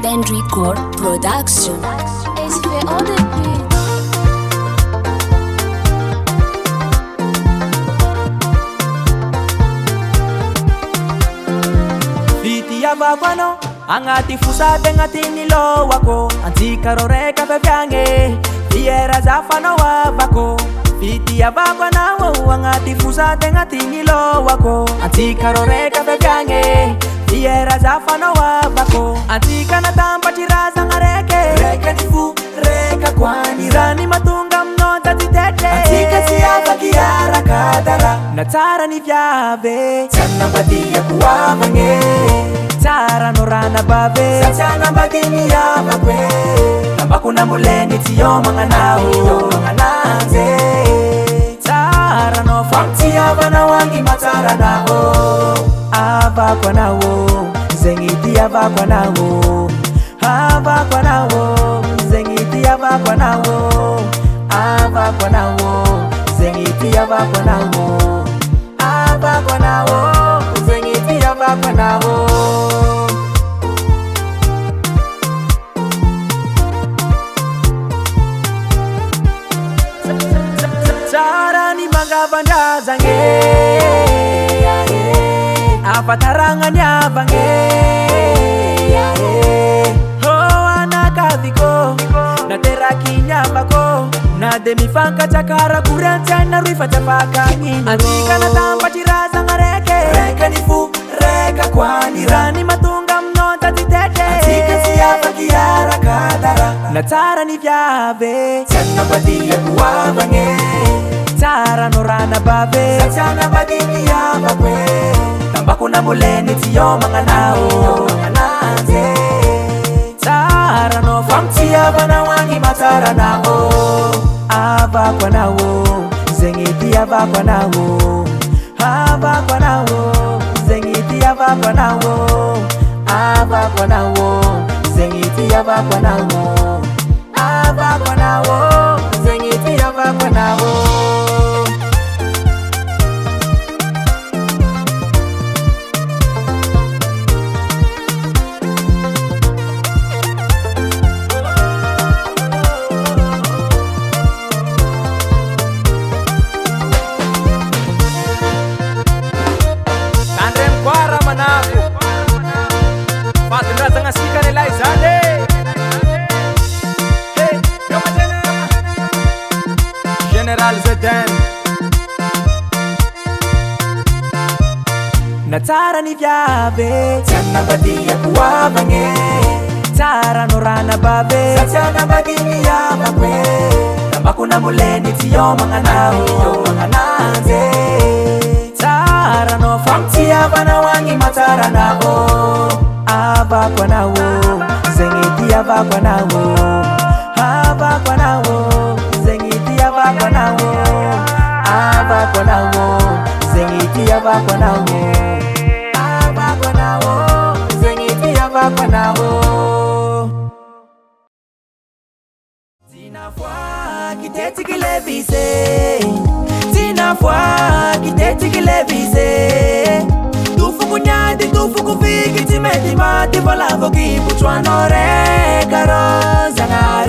Then Record Production. SV on the beat. Fiti abakwano angati fusate ngati nilo wako antika roreka bebyange fiera zafano wabako Fiti abakwana wo angati fusate ngati nilo wako antika roreka bebyange fiera zafano wabako antika natamba chiraza ngareke reka nifu reka kwani rani matunga mnota titete antika siapa kiara kadara natara ni vyave chana badia kuwabange Tara norana babe Sachana bagini ya magwe Nambakuna muleni tiyo mga nao Mangananze Tara no famti abana wangi matara nao Aba kwa nao Zengiti aba kwa nao Aba kwa nao Zengiti aba kwa nao Aba kwa nao Zengiti aba kwa nao Aba kwa nao Zengiti aba kwa nao Sarani magabanda zange Apataranganya bange Ho anakaviko Naterakinya bako Na demifanka chakara kurenta na ruifa chapaka ngini Antika natamba chiraza ngareke Reka nifu, reka kwani Rani matunga mnota titete Antika siyapa kiara kadara Natara ni vyave Chana badia kuwabange Tara norana babe Sachana bagini ya bagwe Tambakuna muleni tiyo mga nao Mangananze Tara no famti abana wangi matara nao Aba kwa nao Zengiti aba kwa nao Aba kwa nao Zengiti aba kwa nao Aba kwa nao Zengiti aba kwa nao Aba kwa nao Zengiti aba kwa nao General Zeden Natara ni vyave Chana badia kuwabange Tara norana babe Sachana bagini ya magwe Tambakuna muleni tiyo mga nao Mangananze Tara no famti abana wangi matara nao Aba kwa nao Zengiti aba kwa nao Aba kwa nao Zengiti aba kwa nao Aba kwa nao Zengiti aba kwa nao Aba kwa nao Zengiti aba kwa nao Tinafwa kiteti kilevise Tinafwa kiteti kilevise Tufuku nyadi tufuku fiki timeti mati Vola voki puchwa nore karo Zanga